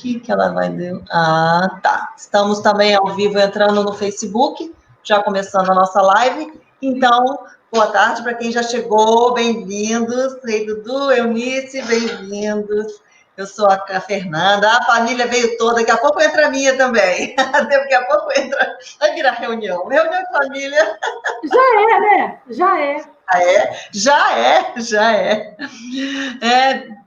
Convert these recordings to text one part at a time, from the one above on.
Facebook, que ela vai... Ah, tá. Estamos também ao vivo entrando no Facebook, já começando a nossa live. Então, boa tarde para quem já chegou, bem-vindos. Ei, Dudu, Eunice, bem-vindos. Eu sou a Fernanda, a família veio toda, daqui a pouco entra a minha também. Daqui a pouco entra, vai virar reunião de família. Já é, né? Já é. Ah, é? Já é.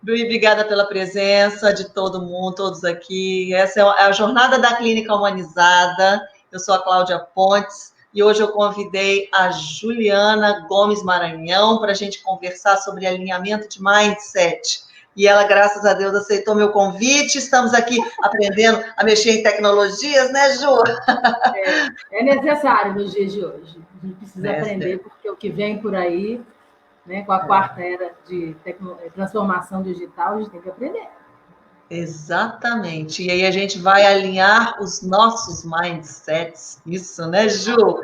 Obrigada pela presença de todo mundo, todos aqui. Essa é a Jornada da Clínica Humanizada. Eu sou a Cláudia Pontes e hoje eu convidei a Juliana Gomes Maranhão para a gente conversar sobre alinhamento de mindset. E ela, graças a Deus, aceitou meu convite. Estamos aqui aprendendo a mexer em tecnologias, né, Ju? É necessário nos dias de hoje. A gente precisa aprender, porque o que vem por aí, né, com a quarta era de transformação digital, a gente tem que aprender. Exatamente. E aí a gente vai alinhar os nossos mindsets. Isso, né, Ju?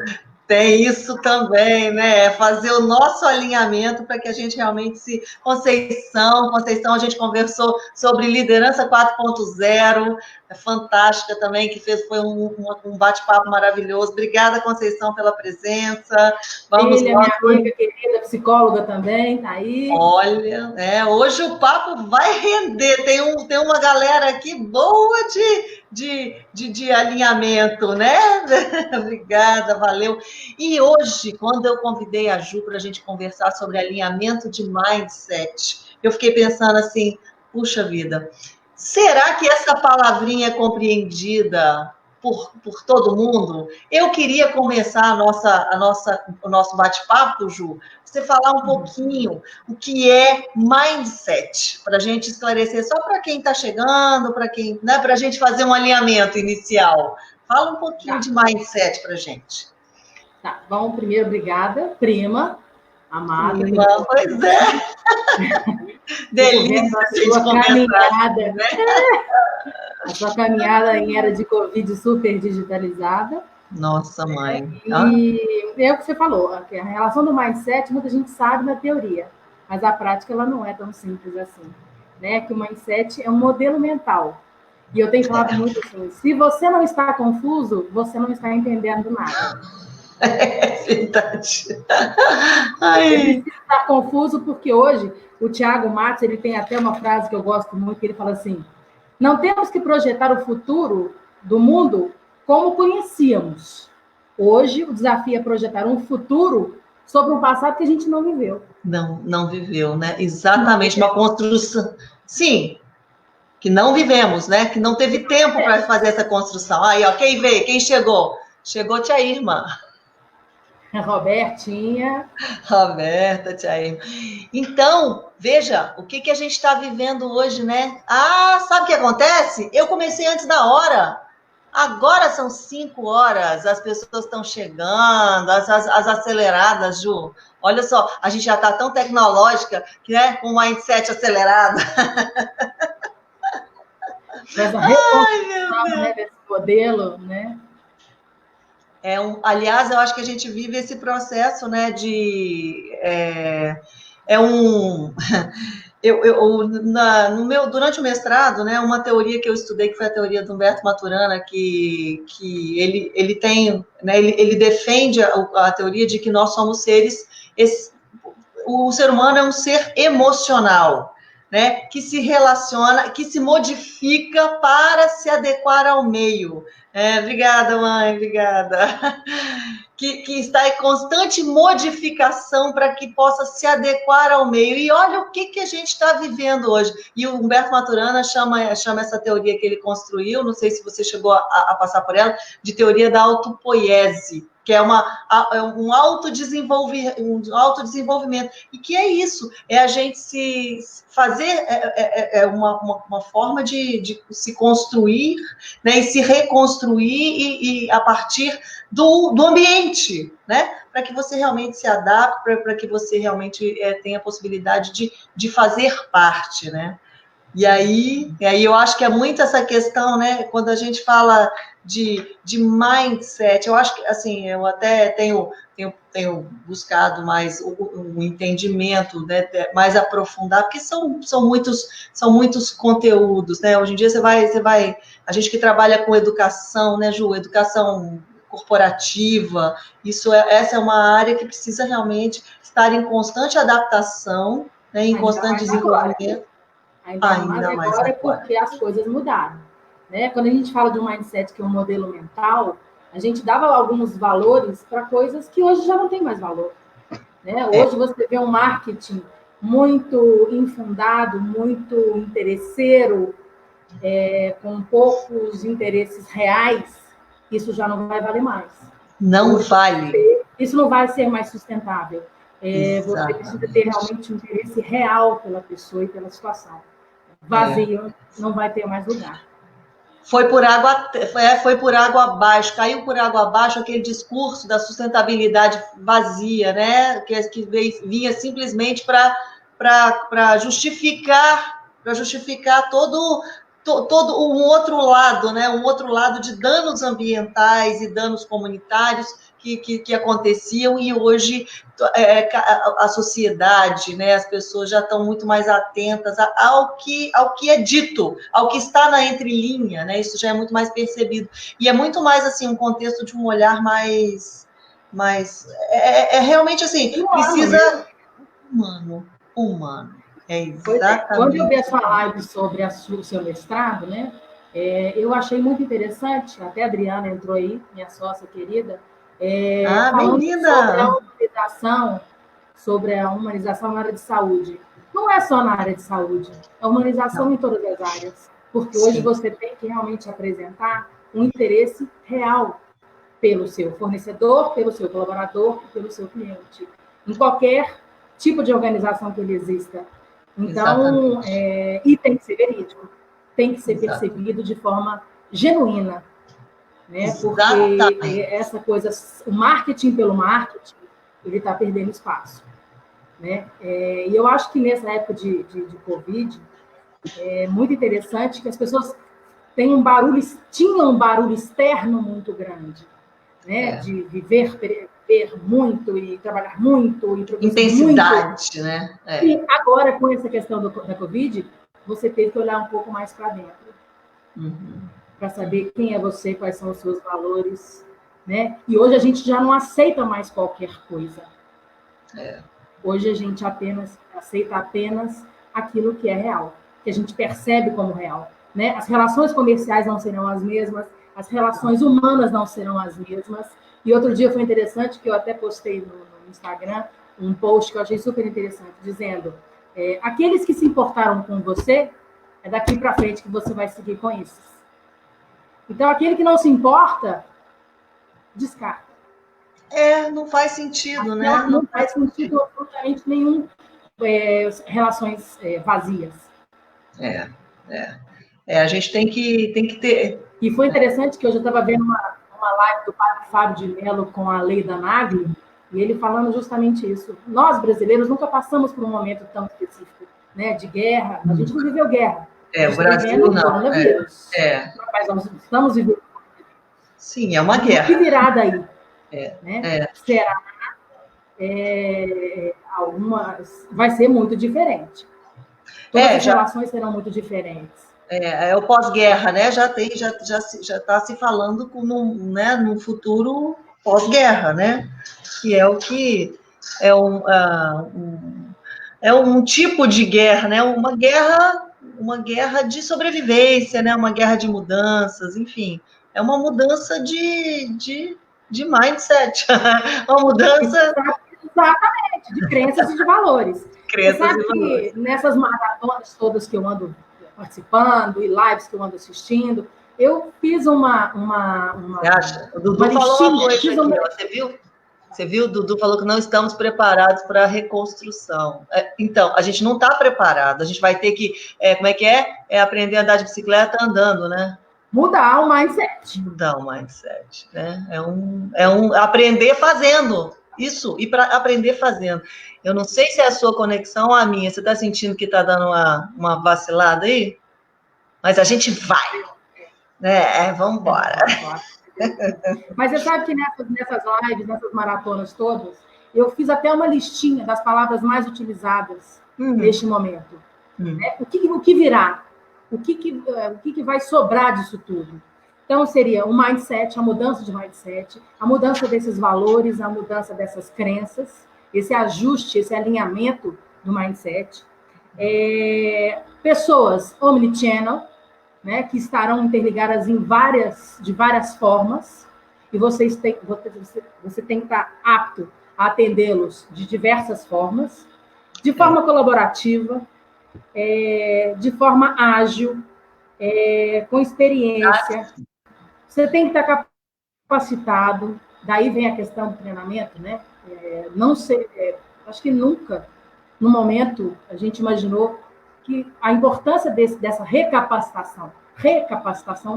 Tem isso também, né? Fazer o nosso alinhamento para que a gente realmente se... Conceição, a gente conversou sobre liderança 4.0, é fantástica também, que foi um bate-papo maravilhoso. Obrigada, Conceição, pela presença. Vamos lá. Minha amiga querida, psicóloga também, tá aí. Olha, hoje o papo vai render. Tem uma galera aqui boa de alinhamento, né? Obrigada, valeu. E hoje, quando eu convidei a Ju para a gente conversar sobre alinhamento de mindset, eu fiquei pensando assim, puxa vida, será que essa palavrinha é compreendida por todo mundo? Eu queria começar o nosso bate-papo, Ju, você falar um pouquinho o que é mindset, para a gente esclarecer, só para quem está chegando, para quem, né, para a gente fazer um alinhamento inicial. Fala um pouquinho de mindset para a gente. Tá, bom, primeiro, obrigada, prima, amada. Prima, pois é. Delícia a gente conversar, né? A sua caminhada em era de Covid super digitalizada. Nossa, mãe. E é o que você falou, a relação do mindset, muita gente sabe na teoria, mas a prática ela não é tão simples assim, né? Que o mindset é um modelo mental. E eu tenho falado muito assim, se você não está confuso, você não está entendendo nada. É verdade. Você precisa estar confuso porque hoje o Thiago Matos, ele tem até uma frase que eu gosto muito, que ele fala assim, não temos que projetar o futuro do mundo como conhecíamos. Hoje, o desafio é projetar um futuro sobre um passado que a gente não viveu. Não viveu, né? Exatamente, uma construção. Sim, que não vivemos, né? Que não teve tempo para fazer essa construção. Aí, ó, quem veio? Quem chegou? Chegou tia Irma. Robertinha. Roberta, tia Irma. Então, veja, o que a gente está vivendo hoje, né? Ah, sabe o que acontece? Eu comecei antes da hora. Agora são 5 horas, as pessoas estão chegando, as aceleradas, Ju. Olha só, a gente já está tão tecnológica, né? Com o mindset acelerado. Essa reconstrução, né, desse modelo, né? Aliás, eu acho que a gente vive esse processo, né? Durante o mestrado, né, uma teoria que eu estudei, que foi a teoria do Humberto Maturana, que ele tem, né, ele defende a teoria de que nós somos seres, o ser humano é um ser emocional, né, que se relaciona, que se modifica para se adequar ao meio. Obrigada, mãe, obrigada. Que está em constante modificação para que possa se adequar ao meio. E olha o que a gente está vivendo hoje. E o Humberto Maturana chama essa teoria que ele construiu, não sei se você chegou a passar por ela, de teoria da autopoiese, que é um autodesenvolvimento. E que é isso, é a gente se fazer uma forma de se construir, né, e se reconstruir e a partir do ambiente, né, para que você realmente se adapte, para que você realmente tenha a possibilidade de fazer parte, né. E aí eu acho que é muito essa questão, né? Quando a gente fala de mindset, eu acho que, assim, eu até tenho buscado mais o entendimento, né, mais aprofundado, porque são muitos conteúdos, né? Hoje em dia a gente que trabalha com educação, né, Ju, educação corporativa, essa é uma área que precisa realmente estar em constante adaptação, né, em constante desenvolvimento. Ainda mais agora porque as coisas mudaram. Né? Quando a gente fala de um mindset que é um modelo mental, a gente dava alguns valores para coisas que hoje já não tem mais valor. Né? Hoje você vê um marketing muito infundado, muito interesseiro, com poucos interesses reais, isso já não vai valer mais. Não vale. Isso não vai ser mais sustentável. Você precisa ter realmente um interesse real pela pessoa e pela situação. Vazio, não vai ter mais lugar. Foi por água abaixo, caiu por água abaixo aquele discurso da sustentabilidade vazia, né? Que vinha simplesmente para justificar todo um outro lado, né? Um outro lado de danos ambientais e danos comunitários que aconteciam, e hoje a sociedade, né, as pessoas já estão muito mais atentas ao que é dito, ao que está na entrelinha, né? Isso já é muito mais percebido. E é muito mais assim um contexto de um olhar mais realmente assim, precisa humano. É exatamente. Quando eu vi a sua live sobre o seu mestrado, né? Eu achei muito interessante, até a Adriana entrou aí, minha sócia querida, falando sobre a humanização na área de saúde. Não é só na área de saúde, é humanização em todas as áreas, porque hoje você tem que realmente apresentar um interesse real pelo seu fornecedor, pelo seu colaborador e pelo seu cliente, em qualquer tipo de organização que ele exista. Então, e tem que ser verídico, tem que ser percebido de forma genuína, né? Porque essa coisa, o marketing pelo marketing, ele está perdendo espaço, né? E eu acho que nessa época de Covid, é muito interessante que as pessoas tinham um barulho externo muito grande, né? De viver muito e trabalhar muito e produzir intensidade, muito. Né? E agora, com essa questão da Covid, você teve que olhar um pouco mais para dentro. Para saber quem é você, quais são os seus valores, né? E hoje a gente já não aceita mais qualquer coisa. Hoje a gente aceita apenas aquilo que é real, que a gente percebe como real, né? As relações comerciais não serão as mesmas, as relações humanas não serão as mesmas. E outro dia foi interessante, que eu até postei no Instagram, um post que eu achei super interessante, dizendo, aqueles que se importaram com você, é daqui para frente que você vai seguir com esses. Então, aquele que não se importa, descarta. Não faz sentido, né? Não faz sentido absolutamente nenhum relações vazias. A gente tem que ter... E foi interessante que hoje eu estava vendo uma live do padre Fábio de Mello com a Lei da Nagli, e ele falando justamente isso. Nós, brasileiros, nunca passamos por um momento tão específico, né, de guerra. A gente não viveu guerra. O Brasil não. Mas nós estamos vivendo. Sim, é uma guerra. Que virada aí? Né? Será? Algumas vai ser muito diferente. Todas as relações serão muito diferentes. É o pós-guerra, né? Já está se falando num futuro pós-guerra, né? Que é o que é um tipo de guerra, né? Uma guerra de sobrevivência, né? Uma guerra de mudanças, enfim, é uma mudança de mindset, uma mudança exatamente de crenças e de valores. Você sabe que nessas maratonas todas que eu ando participando e lives que eu ando assistindo, eu fiz uma o Dudu falou uma coisa aqui, você viu? O Dudu falou que não estamos preparados para a reconstrução. Então, a gente não está preparado. A gente vai ter que, como é que é? Aprender a andar de bicicleta andando, né? Mudar o mindset. Mudar o mindset, né? É aprender fazendo. Isso, e para aprender fazendo. Eu não sei se é a sua conexão ou a minha. Você está sentindo que está dando uma vacilada aí? Mas a gente vai. Vamos embora. Mas você sabe que nessas lives, nessas maratonas todas, eu fiz até uma listinha das palavras mais utilizadas neste momento. Né? O que virá? O que vai sobrar disso tudo? Então, seria o mindset, a mudança de mindset, a mudança desses valores, a mudança dessas crenças, esse ajuste, esse alinhamento do mindset. Pessoas omnichannel, né, que estarão interligadas de várias formas, e você tem que estar apto a atendê-los de diversas formas, de forma colaborativa, de forma ágil, com experiência. Você tem que estar capacitado, daí vem a questão do treinamento, né? Não sei, acho que nunca, no momento, a gente imaginou que a importância dessa recapacitação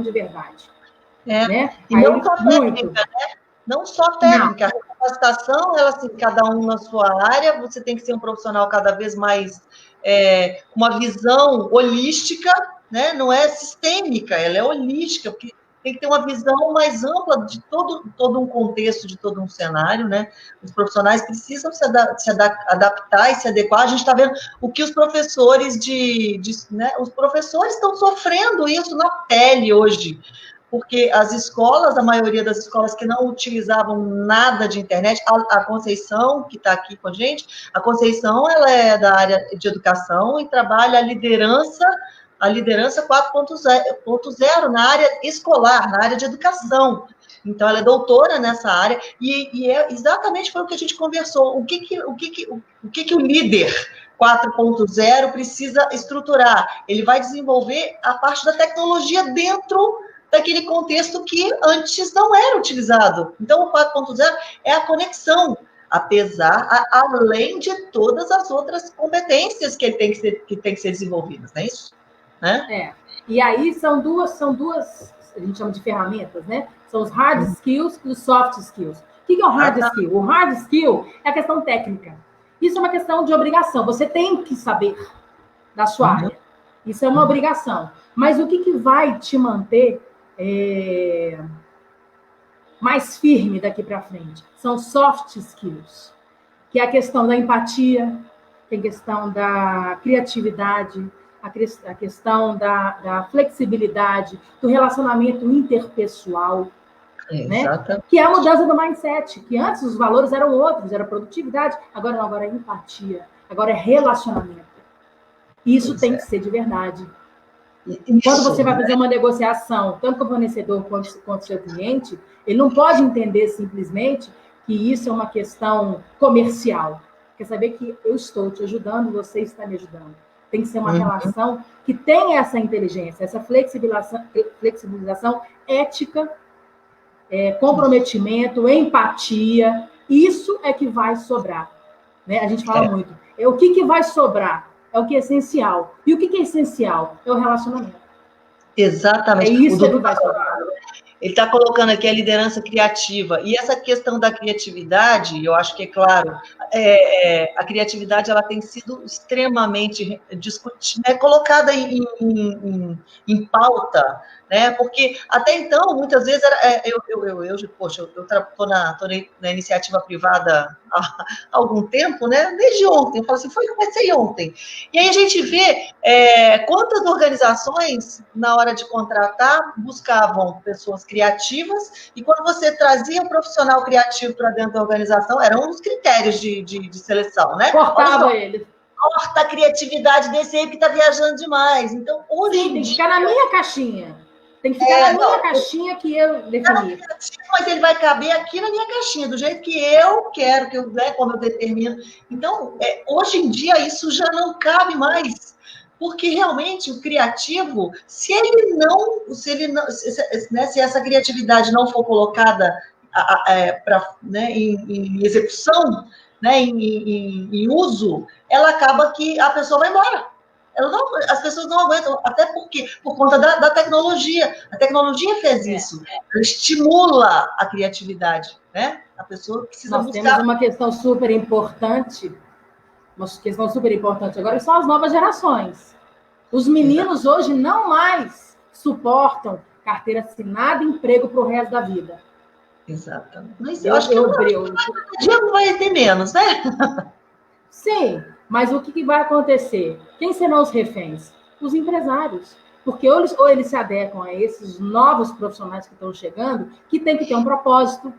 de verdade. Né? E não só técnica, né? Não só técnica. Não. A recapacitação, ela, assim, cada um na sua área, você tem que ser um profissional cada vez mais uma visão holística, né? Não é sistêmica, ela é holística, porque tem que ter uma visão mais ampla de todo um contexto, de todo um cenário, né? Os profissionais precisam se adaptar e se adequar. A gente está vendo o que os professores né? Os professores estão sofrendo isso na pele hoje, porque as escolas, a maioria das escolas que não utilizavam nada de internet, a Conceição, que está aqui com a gente, a Conceição, ela é da área de educação e trabalha a liderança 4.0 na área escolar, na área de educação. Então, ela é doutora nessa área, e exatamente foi o que a gente conversou. O que o líder 4.0 precisa estruturar? Ele vai desenvolver a parte da tecnologia dentro daquele contexto que antes não era utilizado. Então, o 4.0 é a conexão, além de todas as outras competências que tem que ser desenvolvidas, não é isso? Né? E aí são duas, a gente chama de ferramentas, né? São os hard skills e os soft skills. O que é o hard skill? O hard skill é a questão técnica. Isso é uma questão de obrigação. Você tem que saber da sua área. Isso é uma obrigação. Mas o que vai te manter mais firme daqui para frente? São soft skills, que é a questão da empatia, tem a questão da criatividade, a questão da flexibilidade, do relacionamento interpessoal, né? Que é a mudança do mindset, que antes os valores eram outros, era produtividade, agora não, agora é empatia, agora é relacionamento. Isso tem que ser de verdade. Quando você vai fazer uma negociação, tanto com o fornecedor quanto com o seu cliente, ele não pode entender simplesmente que isso é uma questão comercial. Quer saber que eu estou te ajudando, você está me ajudando. Tem que ser uma relação que tenha essa inteligência, essa flexibilização ética, comprometimento, empatia. Isso é que vai sobrar. Né? A gente fala muito. O que vai sobrar? É o que é essencial. E o que é essencial? É o relacionamento. Exatamente. É isso que vai sobrar. Ele está colocando aqui a liderança criativa. E essa questão da criatividade, eu acho que é claro, a criatividade ela tem sido extremamente discutida, colocada em pauta, né? Porque até então, muitas vezes, eu estou na iniciativa privada há algum tempo, né? Desde ontem, eu falo assim, comecei ontem. E aí a gente vê quantas organizações, na hora de contratar, buscavam pessoas criativas, e quando você trazia um profissional criativo para dentro da organização, eram os critérios de seleção, né? Cortava ele. Corta a criatividade desse aí que está viajando demais. Então, hoje em dia... Tem que ficar na minha caixinha. Tem que ficar na minha caixinha que eu defini. Mas ele vai caber aqui na minha caixinha, do jeito que eu quero, como eu determino. Então, hoje em dia, isso já não cabe mais. Porque realmente o criativo, se essa criatividade não for colocada em execução, né, em uso, ela acaba que a pessoa vai embora. As pessoas não aguentam, até porque, por conta da tecnologia. A tecnologia fez isso. Ela estimula a criatividade. né? A pessoa precisa Nós buscar... temos uma questão super importante agora, que são as novas gerações. Os meninos hoje não mais suportam carteira assinada e emprego para o resto da vida. Exatamente. Mas eu acho que cada dia não vai ter menos, né? Sim, mas o que vai acontecer? Quem serão os reféns? Os empresários. Porque ou eles se adequam a esses novos profissionais que estão chegando, que tem que ter um propósito.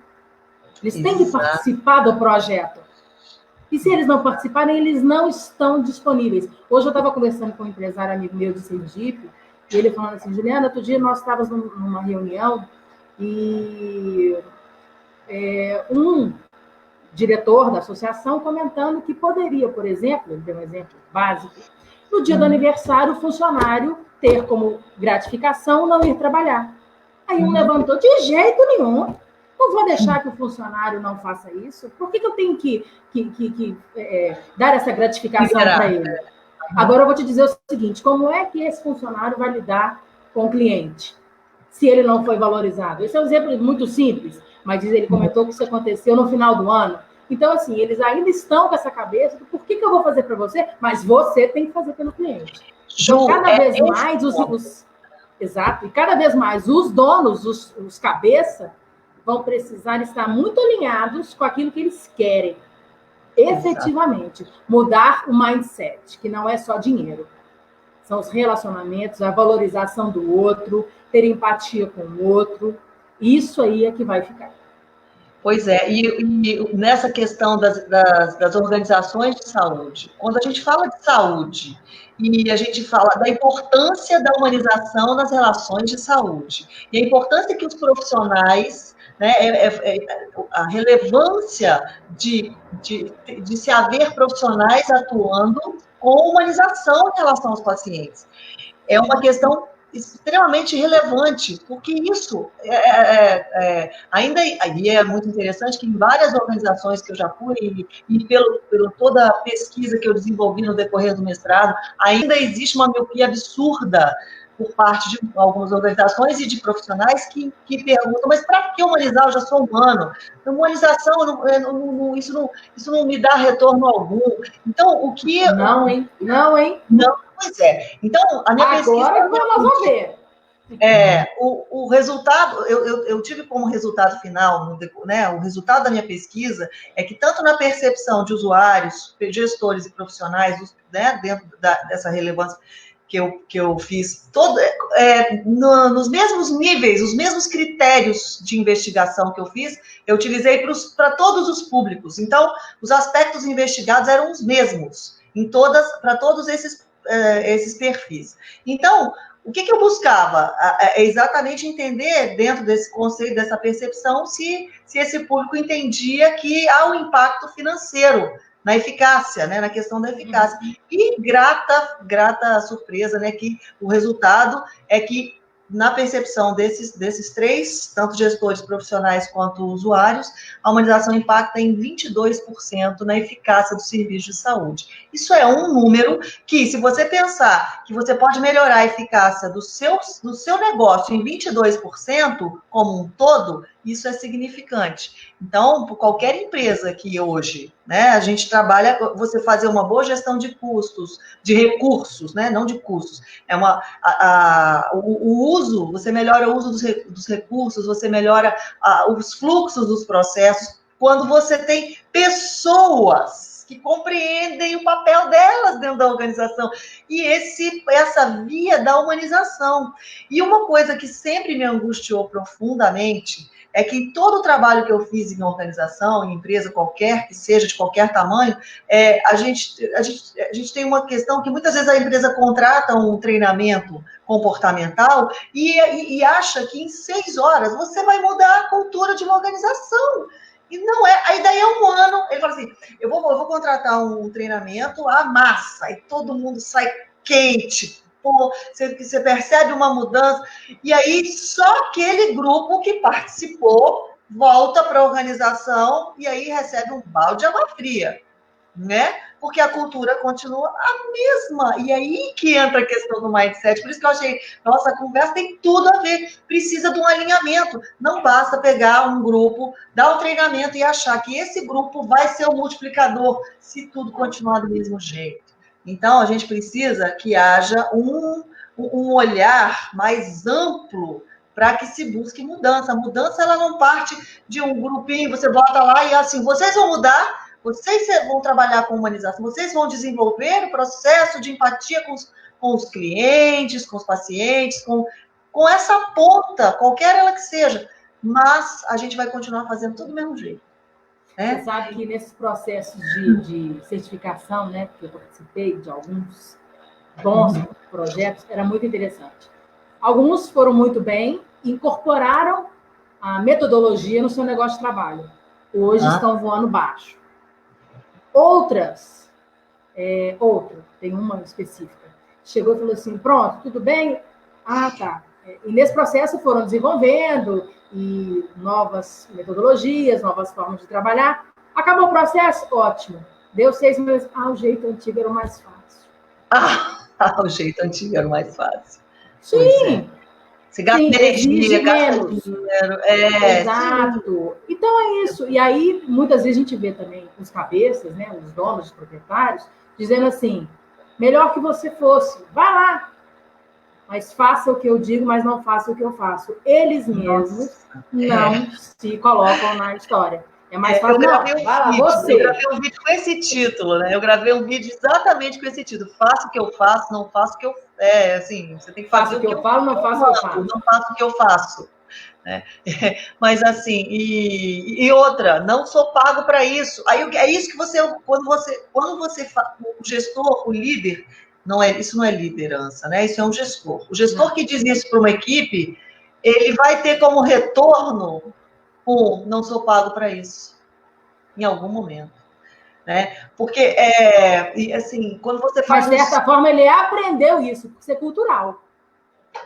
Eles têm que participar do projeto. E se eles não participarem, eles não estão disponíveis. Hoje eu estava conversando com um empresário amigo meu de Sergipe, e ele falando assim, Juliana, outro dia nós estávamos numa reunião e um diretor da associação comentando que poderia, por exemplo, ele deu um exemplo básico, no dia do aniversário, o funcionário ter como gratificação não ir trabalhar. Aí um levantou, de jeito nenhum, não vou deixar que o funcionário não faça isso. Por que eu tenho que dar essa gratificação para ele? Agora eu vou te dizer o seguinte, como é que esse funcionário vai lidar com o cliente, se ele não foi valorizado? Esse é um exemplo muito simples, mas ele comentou que isso aconteceu no final do ano. Então, assim, eles ainda estão com essa cabeça do por que eu vou fazer para você, mas você tem que fazer pelo cliente. Então, cada vez mais exato, e cada vez mais os donos, os cabeça, vão precisar estar muito alinhados com aquilo que eles querem, efetivamente. Mudar o mindset, que não é só dinheiro. São os relacionamentos, a valorização do outro, ter empatia com o outro. Isso aí é que vai ficar. Pois é, e nessa questão das organizações de saúde, quando a gente fala de saúde e a gente fala da importância da humanização nas relações de saúde, e a importância que os profissionais, né, a relevância de se haver profissionais atuando com humanização em relação aos pacientes, é uma questão extremamente relevante, porque isso ainda e é muito interessante que em várias organizações que eu já fui e pelo toda a pesquisa que eu desenvolvi no decorrer do mestrado, ainda existe uma miopia absurda por parte de algumas organizações e de profissionais que perguntam, mas para que humanizar? Eu já sou humano. Humanização, isso não me dá retorno algum. Então, o que... Não, hein? Não. Pois é. Então, a minha pesquisa... Agora nós vamos ver. O resultado, eu tive como resultado final, né, o resultado da minha pesquisa é que tanto na percepção de usuários, gestores e profissionais, né, dentro dessa relevância que eu fiz, nos mesmos níveis, os mesmos critérios de investigação que eu fiz, eu utilizei para todos os públicos. Então, os aspectos investigados eram os mesmos para todos esses perfis. Então, o que eu buscava? É exatamente entender, dentro desse conceito, dessa percepção, se esse público entendia que há um impacto financeiro na eficácia, né, na questão da eficácia. E grata surpresa, né, que o resultado é que, na percepção desses três, tanto gestores profissionais quanto usuários, a humanização impacta em 22% na eficácia do serviço de saúde. Isso é um número que, se você pensar que você pode melhorar a eficácia do seu negócio em 22% como um todo, isso é significante. Então, por qualquer empresa que hoje, né, a gente trabalha, você fazer uma boa gestão de custos, de recursos, né, não de custos, o uso, você melhora o uso dos recursos, você melhora os fluxos dos processos, quando você tem pessoas que compreendem o papel delas dentro da organização, e essa via da humanização. E uma coisa que sempre me angustiou profundamente é que todo o trabalho que eu fiz em organização, em empresa qualquer, que seja de qualquer tamanho, a gente tem uma questão que muitas vezes a empresa contrata um treinamento comportamental e acha que em 6 horas você vai mudar a cultura de uma organização. E não é. Aí daí é um ano, ele fala assim, eu vou contratar um treinamento à massa, e todo mundo sai quente, você percebe uma mudança, e aí só aquele grupo que participou volta para a organização e aí recebe um balde de água fria, né? porque a cultura continua a mesma. E aí que entra a questão do mindset. Por isso que eu achei, nossa, a conversa tem tudo a ver. Precisa de um alinhamento. Não basta pegar um grupo, dar um treinamento e achar que esse grupo vai ser o multiplicador se tudo continuar do mesmo jeito. Então, a gente precisa que haja um olhar mais amplo para que se busque mudança. A mudança, ela não parte de um grupinho, você bota lá e assim, vocês vão mudar, vocês vão trabalhar com humanização, vocês vão desenvolver o processo de empatia com os clientes, com os pacientes, com essa ponta, qualquer ela que seja, mas a gente vai continuar fazendo tudo do mesmo jeito. Né? Você sabe que nesses processos de certificação, né, que eu participei de alguns bons projetos, era muito interessante. Alguns foram muito bem, incorporaram a metodologia no seu negócio de trabalho. Hoje estão voando baixo. Outras, tem uma específica, chegou e falou assim, pronto, tudo bem? Ah, tá. E nesse processo foram desenvolvendo e novas metodologias, novas formas de trabalhar. Acabou o processo? Ótimo. Deu 6 meses. O jeito antigo era o mais fácil. O jeito antigo era o mais fácil. Sim. Você gasta energia, gasta dinheiro. Exato. Sim. Então é isso. E aí, muitas vezes a gente vê também os cabeças, né, os donos, os proprietários, dizendo assim, melhor que você fosse, vai lá, mas faça o que eu digo, mas não faça o que eu faço. Eles mesmos não se colocam na história. É mais fácil, eu gravei um vídeo com esse título, né? Eu gravei um vídeo exatamente com esse título. Faça o que eu faço, não faço o que eu... assim, você tem que fazer o que eu falo, não faço o que eu faço. Não faço o que eu faço. Né? Mas assim, e outra, não sou pago para isso. Aí é isso que quando você o gestor, o líder, isso não é liderança, né? Isso é um gestor. O gestor que diz isso para uma equipe, ele vai ter como retorno não sou pago para isso, em algum momento, né? Porque, assim, quando você faz... Mas, de certa forma, ele aprendeu isso, por ser cultural.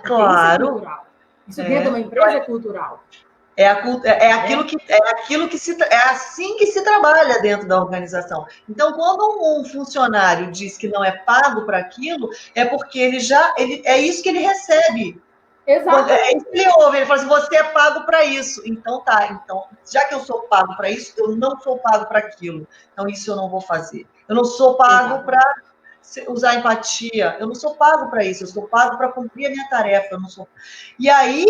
Claro. Isso é cultural. Isso dentro de uma empresa é cultural. É assim que se trabalha dentro da organização. Então, quando um funcionário diz que não é pago para aquilo, é porque é isso que ele recebe. Exato. Ele ouve, ele fala assim, você é pago para isso. Então tá, já que eu sou pago para isso, eu não sou pago para aquilo. Então isso eu não vou fazer. Eu não sou pago para usar empatia. Eu não sou pago para isso. Eu sou pago para cumprir a minha tarefa. Eu não sou... E aí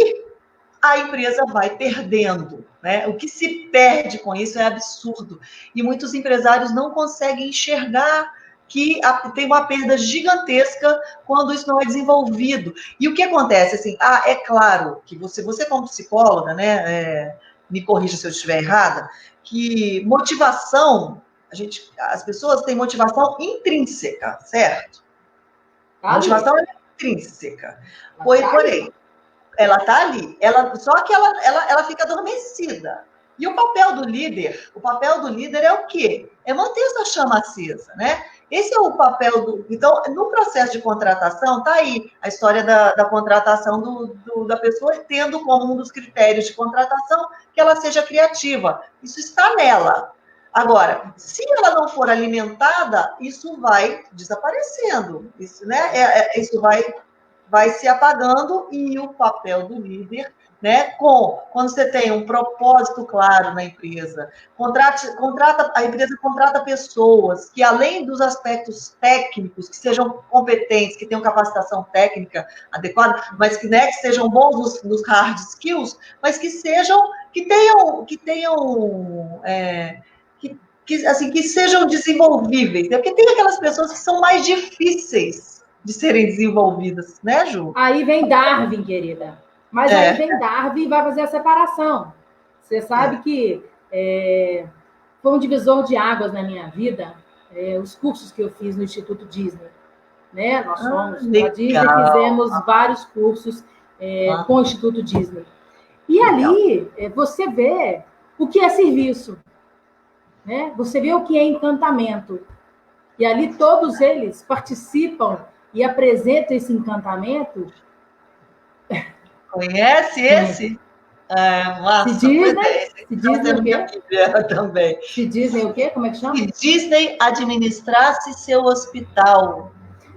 a empresa vai perdendo, né? O que se perde com isso é absurdo. E muitos empresários não conseguem enxergar que tem uma perda gigantesca quando isso não é desenvolvido. E o que acontece? Assim, é claro que você como psicóloga, né, me corrija se eu estiver errada, que motivação, as pessoas têm motivação intrínseca, certo? Motivação é intrínseca. Porém, ela está ali. Só que ela fica adormecida. E o papel do líder é o quê? É manter essa chama acesa, né? Esse é o papel Então, no processo de contratação, está aí a história da contratação da pessoa, tendo como um dos critérios de contratação que ela seja criativa. Isso está nela. Agora, se ela não for alimentada, isso vai desaparecendo. Isso, né? Isso vai se apagando, e o papel do líder, né, quando você tem um propósito claro na empresa, a empresa contrata pessoas que, além dos aspectos técnicos, que sejam competentes, que tenham capacitação técnica adequada, mas que sejam bons nos hard skills, mas que sejam desenvolvíveis, né? Porque tem aquelas pessoas que são mais difíceis de serem desenvolvidas, né, Ju? Aí vem Darwin, querida. Mas aí vem Darwin e vai fazer a separação. Você sabe que foi um divisor de águas na minha vida, os cursos que eu fiz no Instituto Disney. Né? Nós fomos na Disney e fizemos vários cursos com o Instituto Disney. E ali você vê o que é serviço. Né? Você vê o que é encantamento. E ali todos eles participam e apresentam esse encantamento. Conhece esse? Se Disney, Se Disney o quê? Também. Se Disney o quê? Como é que chama? Se Disney administrasse seu hospital,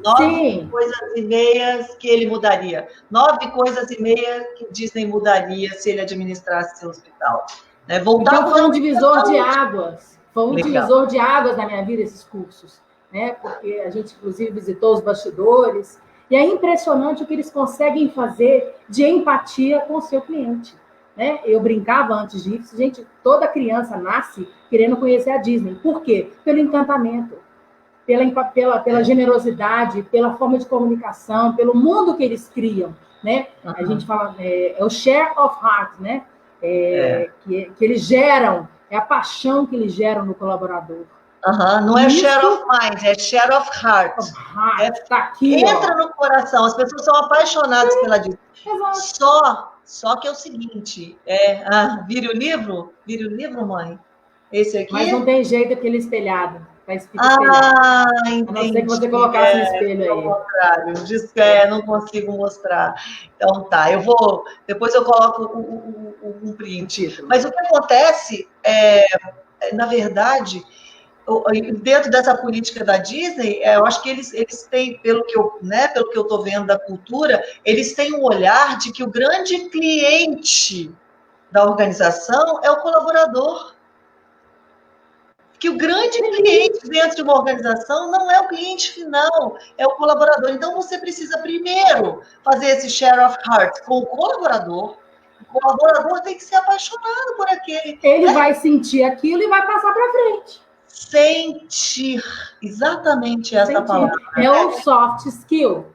9 coisas e meias que ele mudaria. 9 coisas e meias que Disney mudaria se ele administrasse seu hospital. Né? Então foi um divisor de águas. Foi um divisor de águas na minha vida, esses cursos. Né? Porque a gente, inclusive, visitou os bastidores. E é impressionante o que eles conseguem fazer de empatia com o seu cliente. Né? Eu brincava antes disso, gente, toda criança nasce querendo conhecer a Disney. Por quê? Pelo encantamento, pela generosidade, pela forma de comunicação, pelo mundo que eles criam. Né? A gente fala, é o share of heart, né? Que eles geram, é a paixão que eles geram no colaborador. Não é share of mind, é share of heart. Tá aqui, entra no coração, as pessoas são apaixonadas pela Disney. Só que é o seguinte, vire o livro? Vire o livro, mãe? Esse aqui? Mas não tem jeito, aquele espelhado. Tá entendi. A não ser que você colocasse no espelho aí. Ao contrário, não consigo mostrar. Então tá, depois eu coloco um print. Mas o que acontece na verdade, dentro dessa política da Disney, eu acho que eles têm, pelo que eu estou vendo da cultura, eles têm um olhar de que o grande cliente da organização é o colaborador. Que o grande cliente dentro de uma organização não é o cliente final, é o colaborador. Então, você precisa primeiro fazer esse share of heart com o colaborador. O colaborador tem que ser apaixonado por aquele. Ele vai sentir aquilo e vai passar para frente. Sentir, exatamente essa palavra. É um soft skill.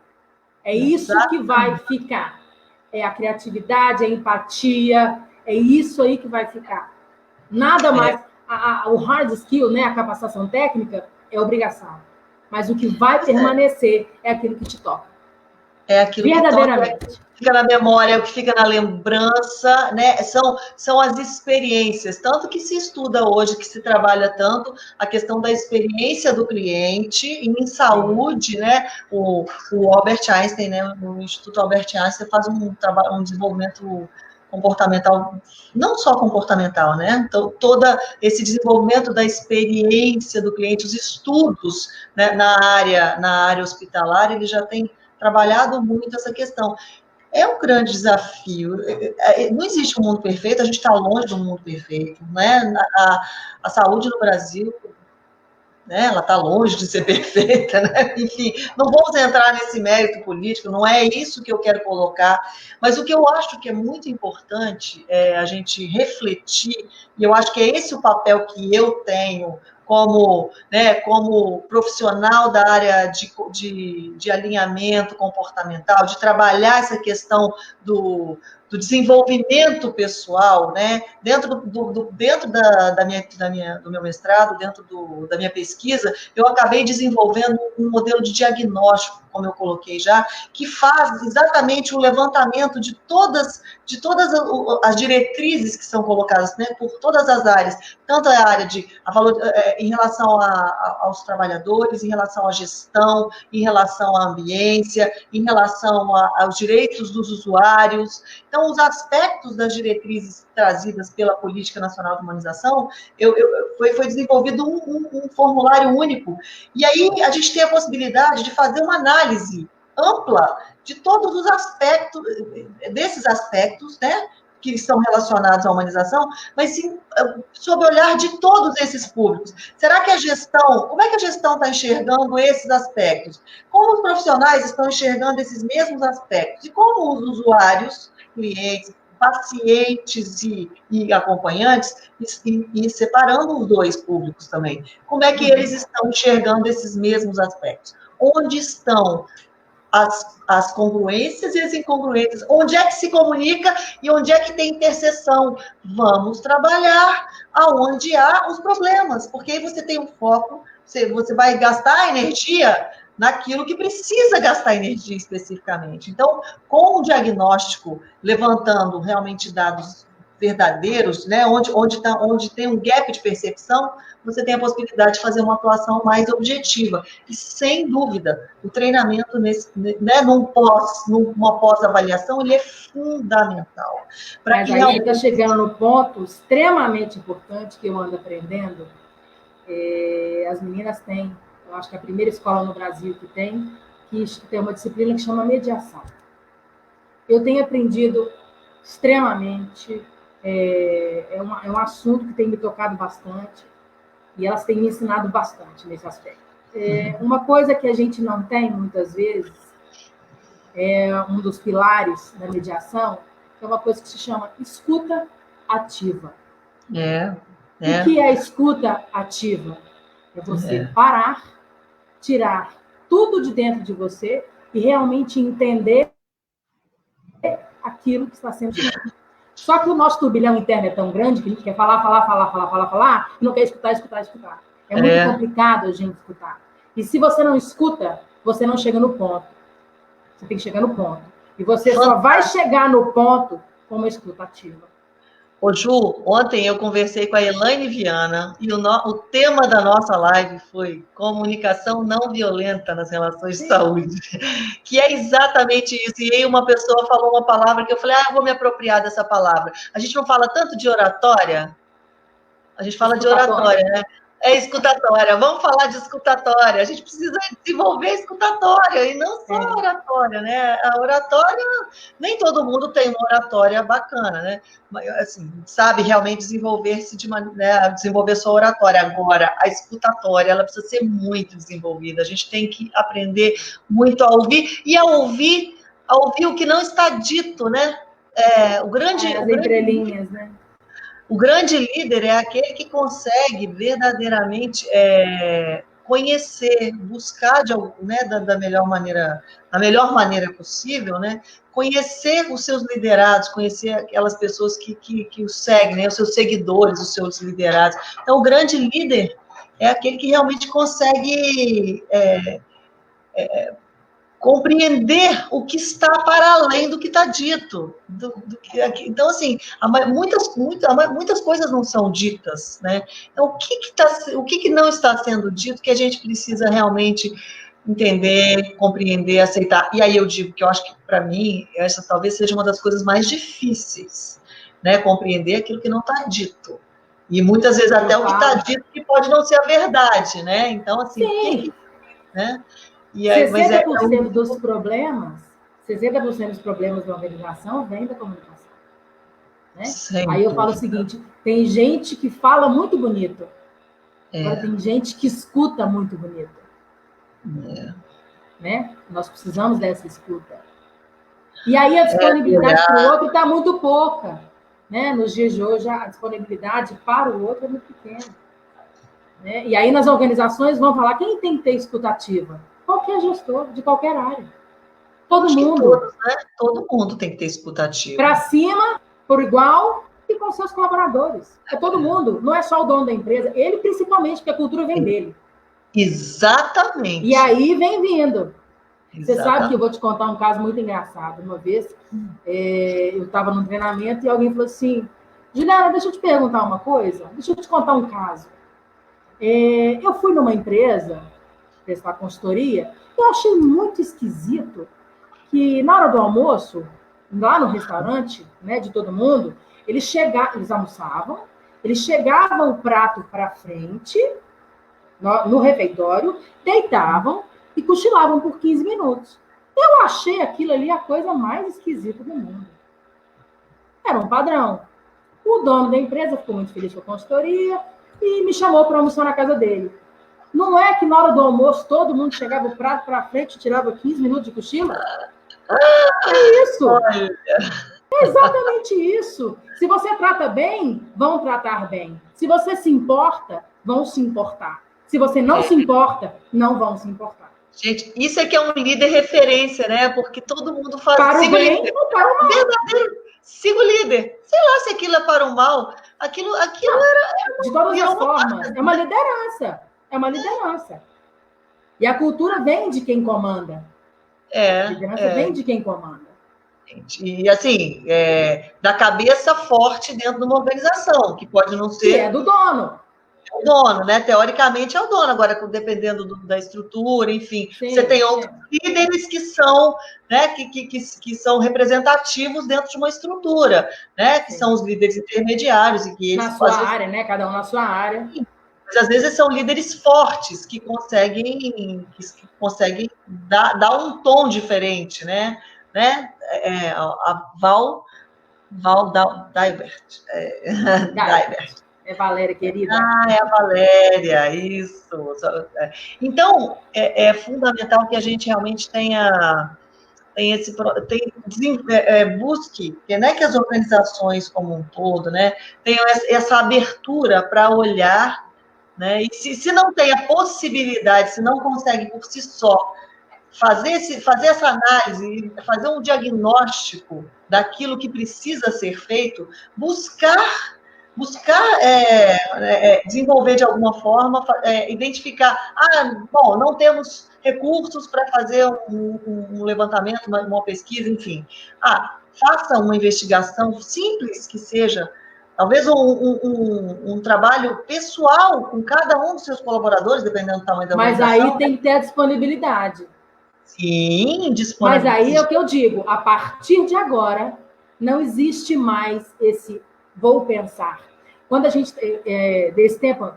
É isso que vai ficar. É a criatividade, a empatia, é isso aí que vai ficar. Nada mais. O hard skill, né, a capacitação técnica, é obrigação. Mas o que vai permanecer é aquilo que te toca. É aquilo verdadeiramente. Que fica na memória, o que fica na lembrança, né? São as experiências, tanto que se estuda hoje, que se trabalha tanto a questão da experiência do cliente em saúde, né? O Albert Einstein, né? O Instituto Albert Einstein faz um desenvolvimento comportamental, não só comportamental, né? Então, todo esse desenvolvimento da experiência do cliente, os estudos, né, na área hospitalar, ele já tem trabalhado muito essa questão. É um grande desafio. Não existe um mundo perfeito, a gente está longe do mundo perfeito, né? A saúde no Brasil, né, ela está longe de ser perfeita, né? Enfim, não vamos entrar nesse mérito político, não é isso que eu quero colocar, mas o que eu acho que é muito importante é a gente refletir, e eu acho que é esse o papel que eu tenho como profissional da área de alinhamento comportamental, de trabalhar essa questão do desenvolvimento pessoal, né? Dentro do meu mestrado, dentro da minha pesquisa, eu acabei desenvolvendo um modelo de diagnóstico, como eu coloquei já, que faz exatamente o levantamento de todas as diretrizes que são colocadas, né, por todas as áreas, tanto a área em relação aos trabalhadores, em relação à gestão, em relação à ambiência, em relação aos direitos dos usuários. Então, os aspectos das diretrizes trazidas pela Política Nacional de Humanização, foi desenvolvido um formulário único. E aí a gente tem a possibilidade de fazer uma análise ampla de todos os aspectos, desses aspectos, né, que estão relacionados à humanização, mas sim sob o olhar de todos esses públicos. Será que como é que a gestão está enxergando esses aspectos? Como os profissionais estão enxergando esses mesmos aspectos? E como os usuários, clientes, pacientes e acompanhantes, e separando os dois públicos também. Como é que eles estão enxergando esses mesmos aspectos? Onde estão as congruências e as incongruências? Onde é que se comunica e onde é que tem interseção? Vamos trabalhar aonde há os problemas, porque aí você tem um foco, você vai gastar energia naquilo que precisa gastar energia especificamente. Então, com o diagnóstico, levantando realmente dados verdadeiros, né? Onde tem um gap de percepção, você tem a possibilidade de fazer uma atuação mais objetiva. E, sem dúvida, o treinamento né, numa pós-avaliação, ele é fundamental. Mas aí está chegando no ponto extremamente importante que eu ando aprendendo. As meninas têm, eu acho que é a primeira escola no Brasil que tem uma disciplina que chama mediação. Eu tenho aprendido extremamente, é um assunto que tem me tocado bastante, e elas têm me ensinado bastante nesse aspecto. Uma coisa que a gente não tem, muitas vezes, é um dos pilares da mediação, que é uma coisa que se chama escuta ativa. O que é escuta ativa? É você parar, tirar tudo de dentro de você e realmente entender aquilo que está sendo dito. Só que o nosso turbilhão interno é tão grande que a gente quer falar, e não quer escutar. É muito complicado a gente escutar. E se você não escuta, você não chega no ponto. Você tem que chegar no ponto. E você só vai chegar no ponto com uma escuta ativa. Ô, Ju, ontem eu conversei com a Elaine Viana e o tema da nossa live foi comunicação não violenta nas relações de saúde, que é exatamente isso. E aí uma pessoa falou uma palavra que eu falei, eu vou me apropriar dessa palavra. A gente não fala tanto de oratória? A gente fala de oratória, né? É escutatória. Vamos falar de escutatória. A gente precisa desenvolver a escutatória e não só a oratória, né? A oratória, nem todo mundo tem uma oratória bacana, né? Assim, sabe realmente desenvolver-se desenvolver sua oratória. Agora, a escutatória, ela precisa ser muito desenvolvida. A gente tem que aprender muito a ouvir e a ouvir o que não está dito, né? As entrelinhas, né? O grande líder é aquele que consegue verdadeiramente conhecer, buscar da melhor maneira possível, né? Conhecer os seus liderados, conhecer aquelas pessoas que os seguem, né? Os seus seguidores, os seus liderados. Então, o grande líder é aquele que realmente consegue compreender o que está para além do que está dito. Então, assim, muitas coisas não são ditas, né? Então, o que não está sendo dito que a gente precisa realmente entender, compreender, aceitar? E aí eu digo que eu acho que, para mim, essa talvez seja uma das coisas mais difíceis, né? Compreender aquilo que não está dito. E muitas vezes até o que está dito que pode não ser a verdade, né? Então, assim, né? E aí, 60% dos problemas, 60% dos problemas da organização vem da comunicação. Né? Aí eu falo o seguinte, tem gente que fala muito bonito, agora tem gente que escuta muito bonito. Né? Nós precisamos dessa escuta. E aí a disponibilidade para o outro está muito pouca. Né? Nos dias de hoje, a disponibilidade para o outro é muito pequena. Né? E aí nas organizações vão falar, quem tem que ter escuta ativa? Qualquer gestor, de qualquer área. Todo mundo. Todos, né? Todo mundo tem que ter escuta ativa. Para cima, por igual, e com seus colaboradores. É todo mundo, não é só o dono da empresa, ele principalmente, porque a cultura vem dele. Exatamente. E aí vem vindo. Exatamente. Você sabe que eu vou te contar um caso muito engraçado. Uma vez, eu estava num treinamento e alguém falou assim, Juliana, deixa eu te perguntar uma coisa, deixa eu te contar um caso. Eu fui numa empresa prestar consultoria, eu achei muito esquisito que na hora do almoço, lá no restaurante, né, de todo mundo, eles almoçavam, eles chegavam o prato para frente, no refeitório, deitavam e cochilavam por 15 minutos. Eu achei aquilo ali a coisa mais esquisita do mundo. Era um padrão. O dono da empresa ficou muito feliz com a consultoria e me chamou para almoçar na casa dele. Não é que na hora do almoço todo mundo chegava o prato para frente e tirava 15 minutos de cochilo? É isso. É exatamente isso. Se você trata bem, vão tratar bem. Se você se importa, vão se importar. Se você não se importa, não vão se importar. Gente, isso é que é um líder referência, né? Porque todo mundo faz... Para o bem ou para o mal. Verdadeiro. Siga o líder. Sei lá se aquilo é para o mal. Aquilo era... De todas as formas, é uma liderança. É uma liderança. E a cultura vem de quem comanda. A liderança vem de quem comanda. E, assim, da cabeça forte dentro de uma organização, que pode não ser... Que é do dono. É o dono, né? Teoricamente é o dono, agora dependendo da estrutura, enfim. Sim, você tem outros líderes que são, né, que são representativos dentro de uma estrutura, né? Que são os líderes intermediários. E que eles, na sua área, né? Cada um na sua área. Mas às vezes são líderes fortes que conseguem dar um tom diferente, né? A Val Dibert. Dibert. É Valéria, querida. É a Valéria, isso. Então, é fundamental que a gente realmente busque, né, que as organizações como um todo, né, tenham essa abertura para olhar, né, e se não tem a possibilidade, se não consegue por si só fazer essa análise, fazer um diagnóstico daquilo que precisa ser feito, buscar desenvolver de alguma forma, identificar, bom, não temos recursos para fazer um levantamento, uma pesquisa, enfim. Faça uma investigação simples que seja, talvez um trabalho pessoal com cada um dos seus colaboradores, dependendo do tamanho da organização. Mas aí tem que ter a disponibilidade. Sim, disponibilidade. Mas aí é o que eu digo, a partir de agora, não existe mais esse vou pensar. Quando a gente, desse tempo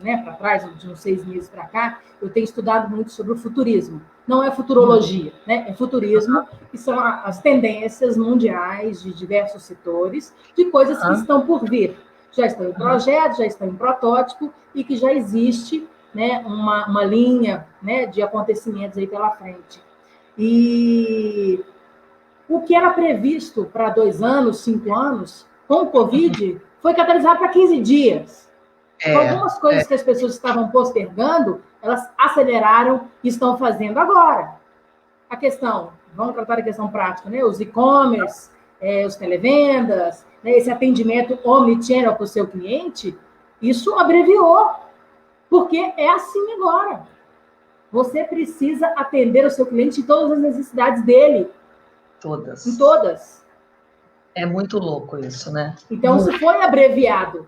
né, para trás, de uns 6 meses para cá, eu tenho estudado muito sobre o futurismo. Não é futurologia, né? É futurismo, que são as tendências mundiais de diversos setores, de coisas que estão por vir. Já estão em projeto, já estão em protótipo, e que já existe, né, uma linha, né, de acontecimentos aí pela frente. E o que era previsto para 2 anos, 5 anos, com o Covid, foi catalisado para 15 dias. Então, algumas coisas que as pessoas estavam postergando, elas aceleraram e estão fazendo agora. A questão, vamos tratar da questão prática, né? Os e-commerce, os televendas, né? Esse atendimento omnichannel para o seu cliente, isso abreviou, porque é assim agora. Você precisa atender o seu cliente em todas as necessidades dele. Todas. Em todas. É muito louco isso, né? Então, se foi abreviado.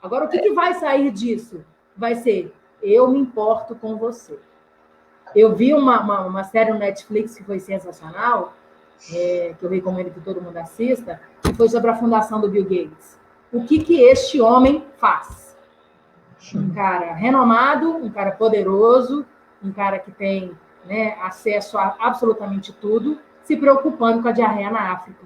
Agora, o que vai sair disso? Vai ser, eu me importo com você. Eu vi uma série no Netflix que foi sensacional, que eu recomendo que todo mundo assista, que foi sobre a fundação do Bill Gates. O que este homem faz? Um cara renomado, um cara poderoso, um cara que tem, né, acesso a absolutamente tudo, se preocupando com a diarreia na África.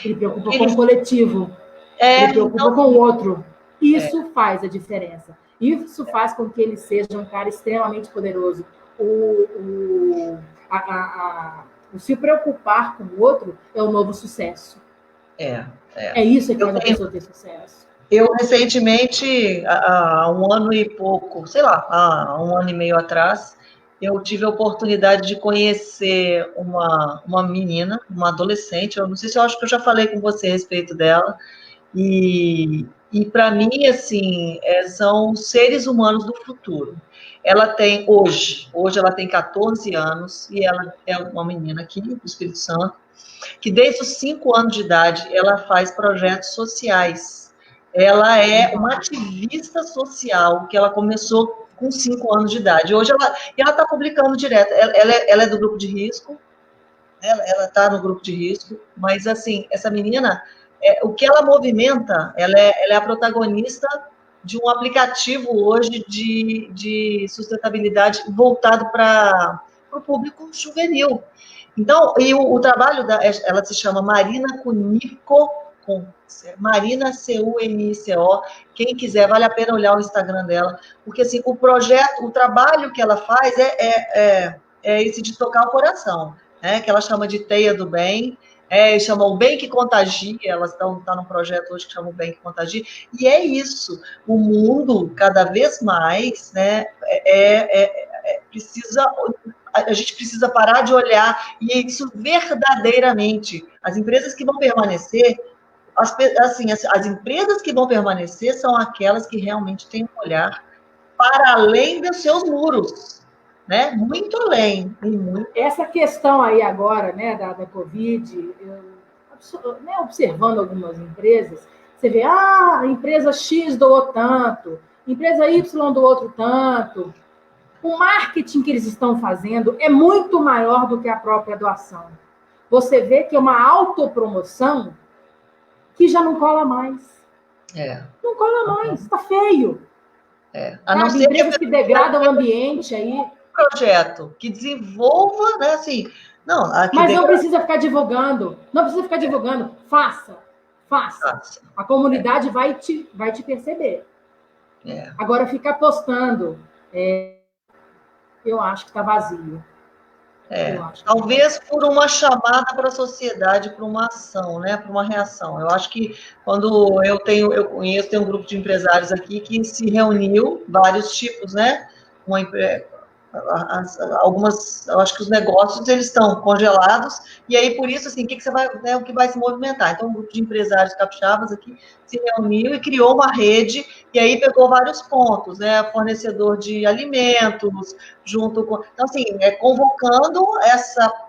Ele preocupa com o coletivo. Ele preocupa com o outro. Isso faz a diferença. Isso faz com que ele seja um cara extremamente poderoso. O se preocupar com o outro é o novo sucesso. É isso que faz a pessoa ter sucesso. Eu, recentemente, há 1 ano e pouco, sei lá, há 1 ano e meio atrás, eu tive a oportunidade de conhecer uma menina, uma adolescente, eu não sei se eu acho que eu já falei com você a respeito dela, e para mim, assim, são seres humanos do futuro. Ela tem, hoje ela tem 14 anos, e ela é uma menina aqui do Espírito Santo, que desde os 5 anos de idade, ela faz projetos sociais. Ela é uma ativista social, que ela começou com 5 anos de idade. Hoje ela está publicando direto. Ela é do grupo de risco, ela está no grupo de risco, mas, assim, essa menina, o que ela movimenta, ela é a protagonista de um aplicativo hoje de sustentabilidade voltado para o público juvenil. Então, e o trabalho ela se chama Marina Cunico, Marina Cunico. Quem quiser, vale a pena olhar o Instagram dela, porque, assim, o trabalho que ela faz é esse de tocar o coração, né? Que ela chama de Teia do Bem, chama o Bem que Contagia. Elas estão num projeto hoje que chama o Bem que Contagia, e é isso. O mundo, cada vez mais, né, a gente precisa parar de olhar, e é isso verdadeiramente. As empresas que vão permanecer, as empresas que vão permanecer são aquelas que realmente têm um olhar para além dos seus muros, né? Muito além. Essa questão aí agora, né, da Covid, né, observando algumas empresas, você vê, a empresa X doou tanto, empresa Y do outro tanto. O marketing que eles estão fazendo é muito maior do que a própria doação. Você vê que é uma autopromoção que já não cola mais. Não cola mais, está feio. A não ser empresas que degradam o ambiente aí. Projeto que desenvolva, né, assim... Não, mas não precisa ficar divulgando. Não precisa ficar divulgando. Faça. A comunidade vai te perceber. Agora, ficar postando, eu acho que está vazio. Talvez por uma chamada para a sociedade, para uma ação, né, para uma reação. Eu acho que quando eu conheço, tem um grupo de empresários aqui que se reuniu, vários tipos, né, algumas, eu acho que os negócios eles estão congelados, e aí por isso, assim, o que você vai, né, o que vai se movimentar? Então, um grupo de empresários capixabas aqui se reuniu e criou uma rede, e aí pegou vários pontos, né, fornecedor de alimentos, junto com... Então, assim, convocando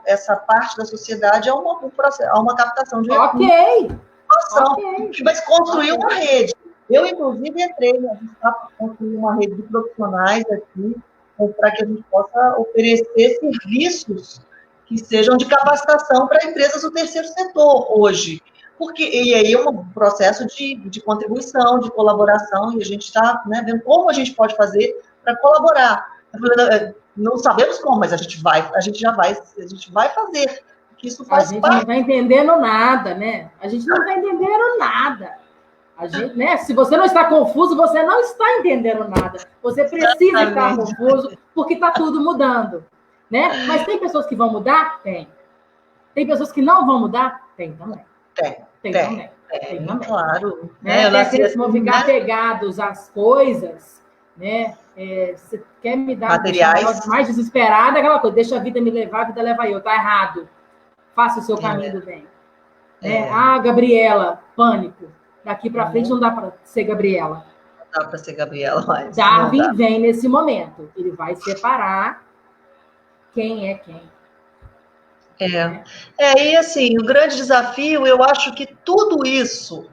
essa parte da sociedade a uma captação de recursos. Que vai construir uma rede. Eu, inclusive, entrei, a gente está para construir uma rede de profissionais aqui, para que a gente possa oferecer serviços que sejam de capacitação para empresas do terceiro setor hoje. E aí é um processo de contribuição, de colaboração, e a gente está, né, vendo como a gente pode fazer para colaborar. Não sabemos como, mas a gente já vai fazer. Porque isso faz parte. A gente não está entendendo nada, né? A gente não está entendendo nada. Né? Se você não está confuso, você não está entendendo nada. Você precisa estar confuso, porque está tudo mudando. Né? Mas tem pessoas que vão mudar? Tem. Tem pessoas que não vão mudar? Tem também. Tem também. Claro. Né? Tem aqueles que vão ficar pegados às coisas, né? Você quer me dar materiais mais desesperada, aquela coisa, deixa a vida me levar, a vida leva eu. Tá errado. Faça o seu caminho do bem. Gabriela, pânico. Daqui para frente não dá para ser Gabriela. Não dá para ser Gabriela mais. Darwin vem nesse momento. Ele vai separar quem é quem. E assim, o grande desafio, eu acho que tudo isso,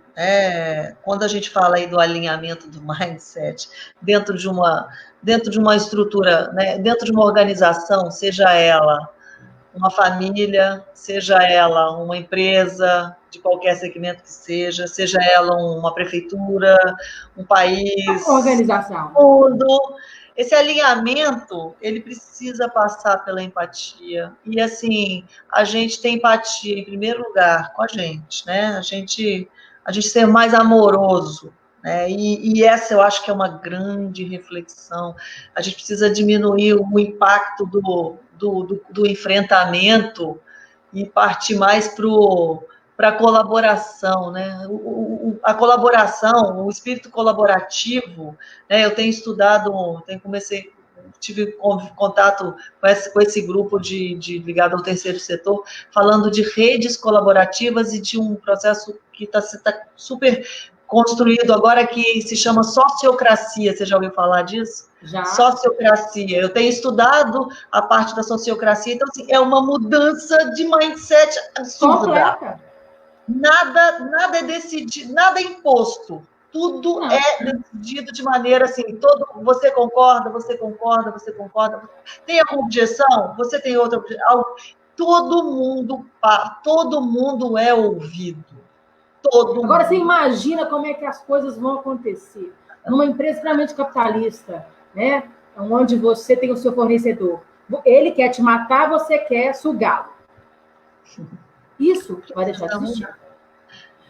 quando a gente fala aí do alinhamento do mindset, dentro de uma estrutura, né, dentro de uma organização, seja ela uma família, seja ela uma empresa, de qualquer segmento que seja ela uma prefeitura, um país... Organização. Tudo. Esse alinhamento, ele precisa passar pela empatia. E, assim, a gente tem empatia, em primeiro lugar, com a gente, né? A gente ser mais amoroso, né? E essa eu acho que é uma grande reflexão. A gente precisa diminuir o impacto do enfrentamento e partir mais para a colaboração, né? A colaboração, o espírito colaborativo, né? Eu tenho estudado, tive contato com esse grupo ligado ao terceiro setor, falando de redes colaborativas e de um processo que está super construído agora, que se chama sociocracia. Você já ouviu falar disso? Já. Sociocracia. Eu tenho estudado a parte da sociocracia, então, assim, é uma mudança de mindset absurda. Completa. Nada é decidido, nada é imposto. Tudo é decidido de maneira assim, você concorda. Tem alguma objeção? Você tem outra objeção? Todo mundo é ouvido. Agora, você imagina como é que as coisas vão acontecer. Numa empresa extremamente capitalista, né? Onde você tem o seu fornecedor. Ele quer te matar, você quer sugá-lo. Isso vai deixar de existir.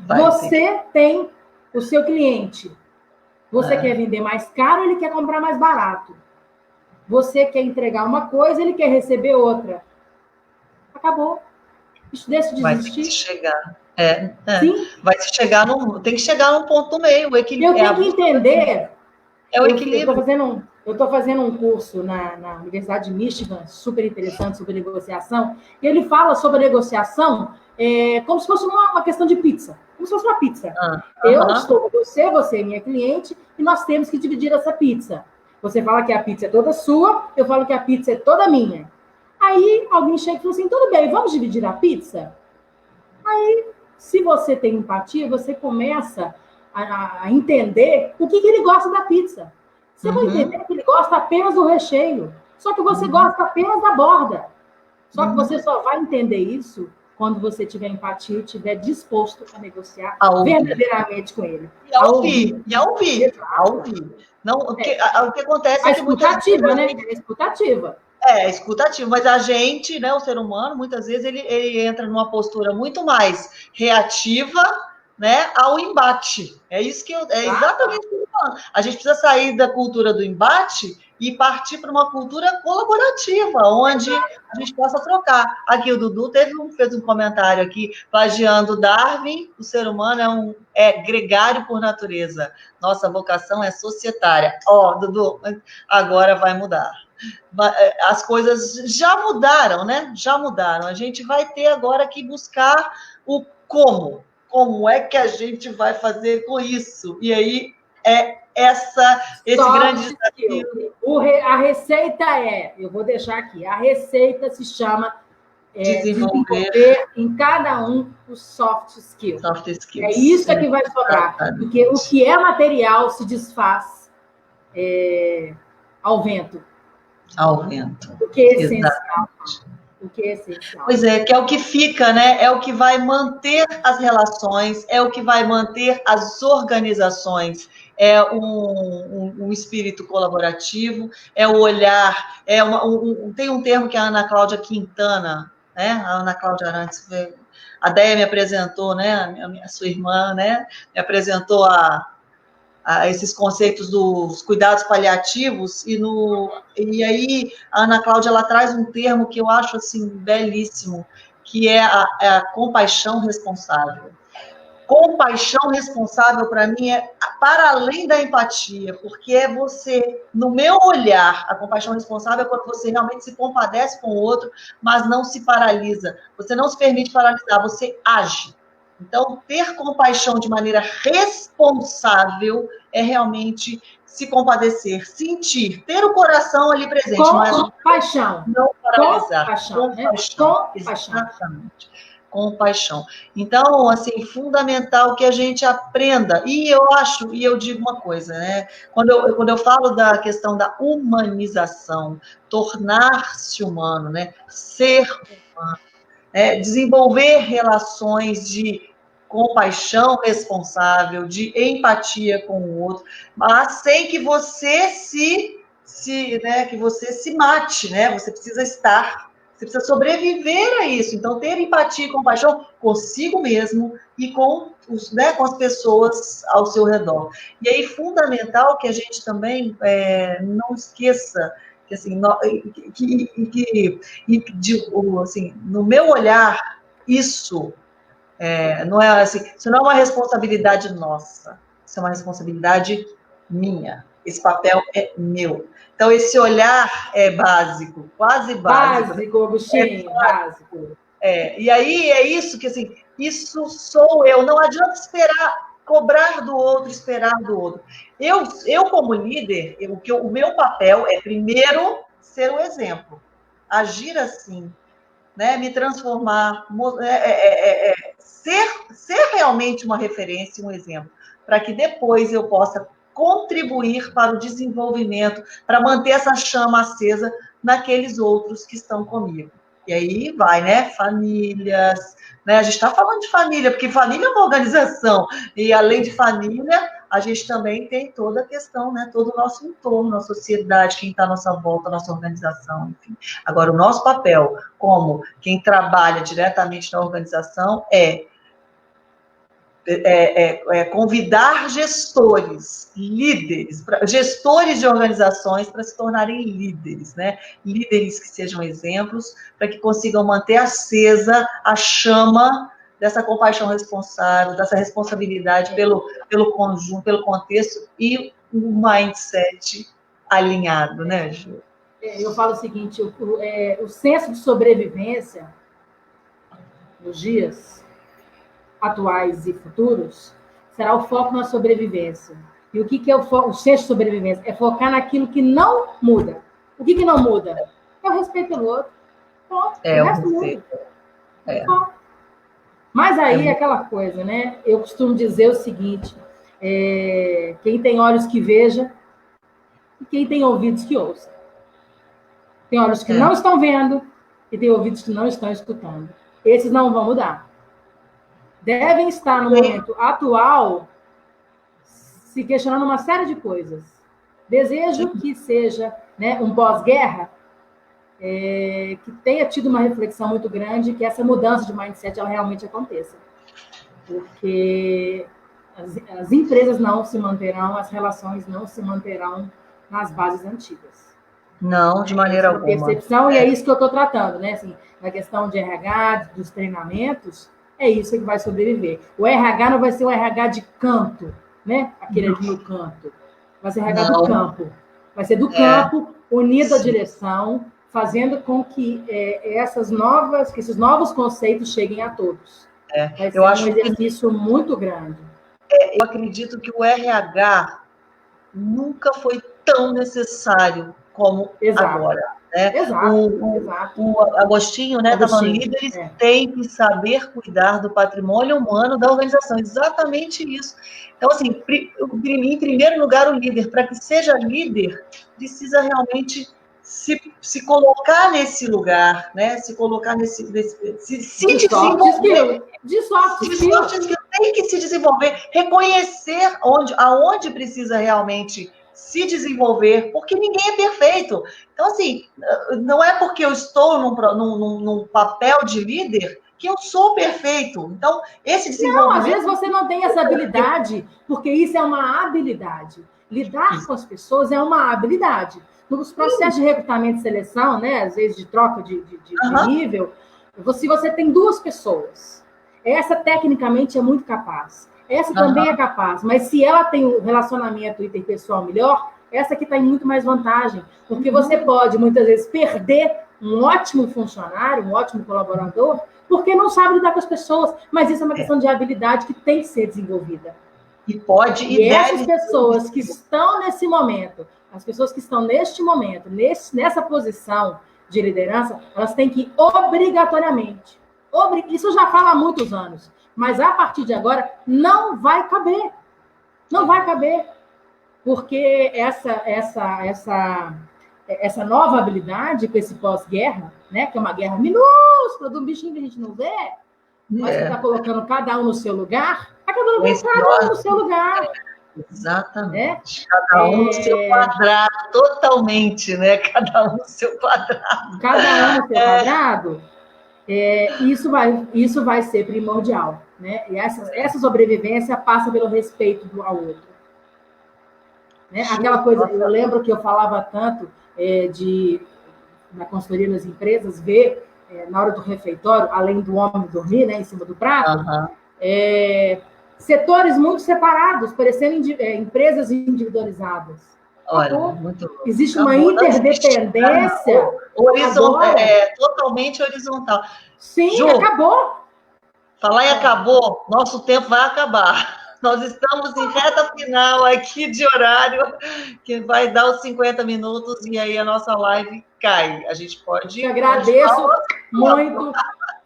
Você tem o seu cliente. Você quer vender mais caro, ele quer comprar mais barato. Você quer entregar uma coisa, ele quer receber outra. Acabou. Isso deixa de existir. Vai se chegar. Sim. Tem que chegar num ponto do meio. O equilíbrio. Eu tenho que entender. É o equilíbrio. Eu estou fazendo um curso na Universidade de Michigan, super interessante, sobre negociação, e ele fala sobre a negociação como se fosse uma questão de pizza. Como se fosse uma pizza. Eu estou com você é minha cliente, e nós temos que dividir essa pizza. Você fala que a pizza é toda sua, eu falo que a pizza é toda minha. Aí alguém chega e fala assim, tudo bem, vamos dividir a pizza? Se você tem empatia, você começa a entender o que ele gosta da pizza. Você vai entender que ele gosta apenas do recheio. Só que você gosta apenas da borda. Só que você só vai entender isso quando você tiver empatia e estiver disposto a negociar verdadeiramente com ele. E a ouvir. Não, o que acontece a é que muitas vezes escutativa, né? É escutativa. É escutativo, mas a gente, né, o ser humano, muitas vezes ele entra numa postura muito mais reativa, né, ao embate. É isso que é exatamente o que eu estou falando. A gente precisa sair da cultura do embate e partir para uma cultura colaborativa, onde a gente possa trocar. Aqui o Dudu fez um comentário aqui, plagiando Darwin, o ser humano é gregário por natureza. Nossa vocação é societária. Dudu, agora vai mudar. As coisas já mudaram, né? Já mudaram. A gente vai ter agora que buscar o como. Como é que a gente vai fazer com isso? E aí esse grande desafio. A receita eu vou deixar aqui, a receita se chama desenvolver em cada um os soft skills. É isso que vai sobrar. Porque o que é material se desfaz ao vento. Ao vento. O que é essencial. O que é essencial. Pois é, que é o que fica, né? É o que vai manter as relações, é o que vai manter as organizações, é um espírito colaborativo, é o olhar, tem um termo que a Ana Cláudia Quintana, né? A Ana Cláudia Arantes, a Déia me apresentou, né? A sua irmã, né? Me apresentou a esses conceitos dos cuidados paliativos, e aí a Ana Cláudia ela traz um termo que eu acho assim belíssimo, que é a compaixão responsável. Compaixão responsável, para mim, é para além da empatia, porque é você, no meu olhar, a compaixão responsável é quando você realmente se compadece com o outro, mas não se paralisa. Você não se permite paralisar, você age. Então, ter compaixão de maneira responsável é realmente se compadecer, sentir, ter o coração ali presente. Compaixão. Não paralisar. Compaixão. Exatamente. Compaixão. Então, assim, fundamental que a gente aprenda. E eu digo uma coisa, né? Quando eu falo da questão da humanização, tornar-se humano, né? Ser humano, desenvolver relações de compaixão responsável, de empatia com o outro, mas sem que você que você se mate, né? Você precisa sobreviver a isso. Então, ter empatia e compaixão consigo mesmo e com as pessoas ao seu redor. E aí, fundamental que a gente também não esqueça que, assim, assim, no meu olhar, isso não é assim, isso não é uma responsabilidade nossa, isso é uma responsabilidade minha. Esse papel é meu. Então, esse olhar é básico, quase básico. Básico, Agostinho, básico. E aí é isso que, assim, isso sou eu. Não adianta cobrar do outro, esperar do outro. Eu como líder, o meu papel é, primeiro, ser o exemplo. Agir assim, né? Me transformar, ser realmente uma referência, um exemplo, para que depois eu possa contribuir para o desenvolvimento, para manter essa chama acesa naqueles outros que estão comigo. E aí vai, né? Famílias, né? A gente está falando de família, porque família é uma organização, e além de família, a gente também tem toda a questão, né? Todo o nosso entorno, a sociedade, quem está à nossa volta, a nossa organização, enfim. Agora, o nosso papel, como quem trabalha diretamente na organização, convidar gestores, líderes, gestores de organizações para se tornarem líderes, né? Líderes que sejam exemplos, para que consigam manter acesa a chama dessa compaixão responsável, dessa responsabilidade pelo conjunto, pelo contexto e um mindset alinhado, né, Ju? Eu falo o seguinte, o senso de sobrevivência nos dias atuais e futuros será o foco na sobrevivência. E o que é o sexto de sobrevivência? É focar naquilo que não muda. O que não muda? É o respeito pelo outro. Pronto, o resto muda. Mas aí é aquela coisa, né? Eu costumo dizer o seguinte, quem tem olhos que veja e quem tem ouvidos que ouça. Tem olhos que não estão vendo e tem ouvidos que não estão escutando. Esses não vão mudar. Devem estar no momento atual se questionando uma série de coisas. Desejo que seja, né, um pós-guerra que tenha tido uma reflexão muito grande, que essa mudança de mindset ela realmente aconteça. Porque as empresas não se manterão, as relações não se manterão nas bases antigas. Não, de maneira alguma. Percepção, e é isso que eu estou tratando, né? Assim, na questão de RH, dos treinamentos, é isso que vai sobreviver. O RH não vai ser o RH de canto, né? Aquele ali no canto. Vai ser RH do campo. Vai ser do campo, unido à direção, fazendo com que esses novos conceitos cheguem a todos. Vai ser um exercício muito grande. Eu acredito que o RH nunca foi tão necessário como agora. Né? Exato. O Agostinho, né, estava falando, líderes têm que saber cuidar do patrimônio humano da organização. Exatamente isso. Então, assim, em primeiro lugar, o líder, para que seja líder, precisa realmente se colocar nesse lugar, né? Se colocar nesse desenvolver. De soft skills. Tem que se desenvolver, reconhecer aonde precisa realmente se desenvolver, porque ninguém é perfeito. Então, assim, não é porque eu estou num papel de líder que eu sou perfeito. Então, esse desenvolvimento... Não, às vezes você não tem essa habilidade, porque isso é uma habilidade. Lidar com as pessoas é uma habilidade. Nos processos de recrutamento e seleção, né, às vezes de troca de nível, se você tem duas pessoas, essa tecnicamente é muito capaz, essa também é capaz, mas se ela tem um relacionamento interpessoal melhor, essa aqui está em muito mais vantagem, porque você pode, muitas vezes, perder um ótimo funcionário, um ótimo colaborador, porque não sabe lidar com as pessoas, mas isso é uma questão de habilidade que tem que ser desenvolvida. E essas pessoas que estão nesse momento, as pessoas que estão neste momento, nessa posição de liderança, elas têm que obrigatoriamente, isso já fala há muitos anos, mas a partir de agora não vai caber. Não vai caber. Porque essa nova habilidade com esse pós-guerra, né, que é uma guerra minúscula, de um bichinho que a gente não vê, mas que está colocando cada um no seu lugar, acabando com cada um no seu lugar. Exatamente. Cada um no seu quadrado, totalmente, né? Cada um no seu quadrado. Cada um no seu quadrado, isso vai ser primordial, né? E essa sobrevivência passa pelo respeito ao outro. Né? Aquela coisa, eu lembro que eu falava tanto na consultoria das empresas, ver na hora do refeitório, além do homem dormir, né, em cima do prato, setores muito separados, parecendo empresas individualizadas. Olha, muito bom. Existe uma interdependência. Totalmente horizontal. Sim, Ju, acabou. Falar em acabou, nosso tempo vai acabar. Nós estamos em reta final aqui de horário, que vai dar os 50 minutos, e aí a nossa live cai. A gente pode... Te agradeço muito.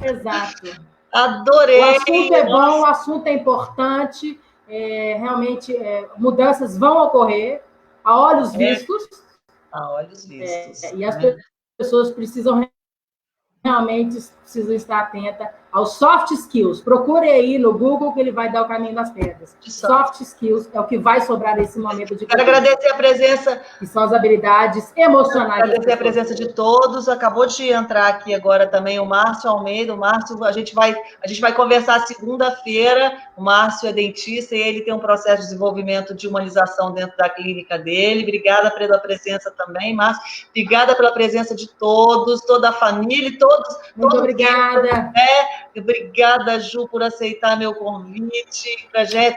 Exato. Adorei. O assunto é bom, o assunto é importante. Realmente, mudanças vão ocorrer a olhos vistos. A olhos vistos. E as pessoas precisam estar atentas aos soft skills. Procure aí no Google que ele vai dar o caminho das pedras. Soft skills é o que vai sobrar nesse momento de... Quero agradecer a presença... Que são as habilidades emocionais. Agradecer a presença de todos. Acabou de entrar aqui agora também o Márcio Almeida. O Márcio, a gente vai conversar segunda-feira. O Márcio é dentista e ele tem um processo de desenvolvimento de humanização dentro da clínica dele. Obrigada pela presença também, Márcio. Obrigada pela presença de todos, toda a família e todos. Muito obrigada. Obrigada, Ju, por aceitar meu convite.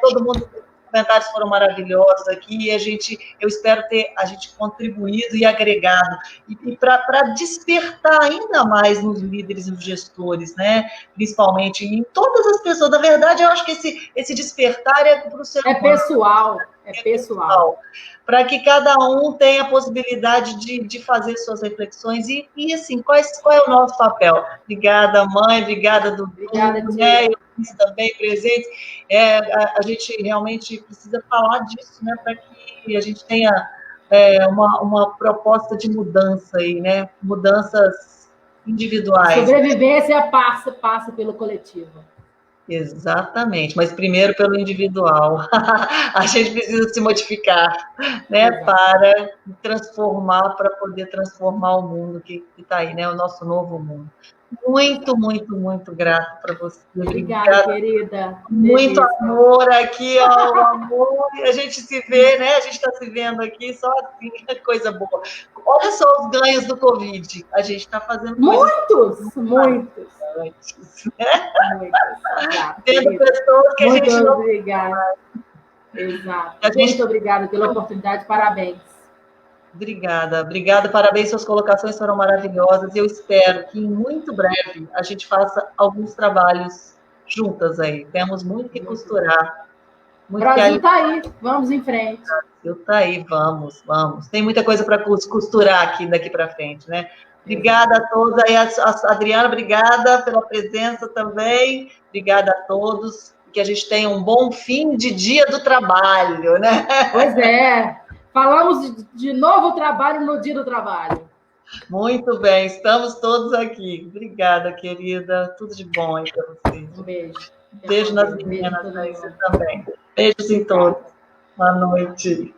Todo mundo, os comentários foram maravilhosos aqui. Eu espero ter a gente contribuído e agregado. E para despertar ainda mais nos líderes e nos gestores, né? Principalmente em todas as pessoas. Na verdade, eu acho que esse despertar é para o ser humano. É pessoal. é pessoal. Para que cada um tenha a possibilidade de fazer suas reflexões e assim, qual é o nosso papel? Obrigada, mãe, obrigada, Dudu, Obrigada, né? Eu também presente. A gente realmente precisa falar disso, né? Para que a gente tenha uma proposta de mudança aí, né? Mudanças individuais. Sobrevivência passa pelo coletivo. Exatamente, mas primeiro pelo individual. A gente precisa se modificar, né, para transformar, para poder transformar o mundo que está aí, né, o nosso novo mundo. Muito, muito, muito grato para você. Obrigada, querida. Muito amor aqui, ó, o amor. A gente se vê, né? A gente está se vendo aqui só assim, coisa boa. Olha só os ganhos do Covid. A gente está fazendo muitos. Antes, né? Tendo pessoas que muito a gente não... obrigada. Exato. Muito obrigada pela oportunidade. Parabéns. Obrigada, parabéns, suas colocações foram maravilhosas. Eu espero que em muito breve a gente faça alguns trabalhos juntas aí. Temos muito que costurar. O Brasil está aí, vamos em frente. O Brasil está aí, vamos. Tem muita coisa para costurar aqui daqui para frente, né? Obrigada a todos. Aí, a Adriana, obrigada pela presença também. Obrigada a todos. Que a gente tenha um bom fim de dia do trabalho, né? Pois é. Falamos de novo trabalho no dia do trabalho. Muito bem, estamos todos aqui. Obrigada, querida. Tudo de bom aí para vocês. Um beijo. Beijo nas meninas aí, você também. Beijos em todos. Boa noite.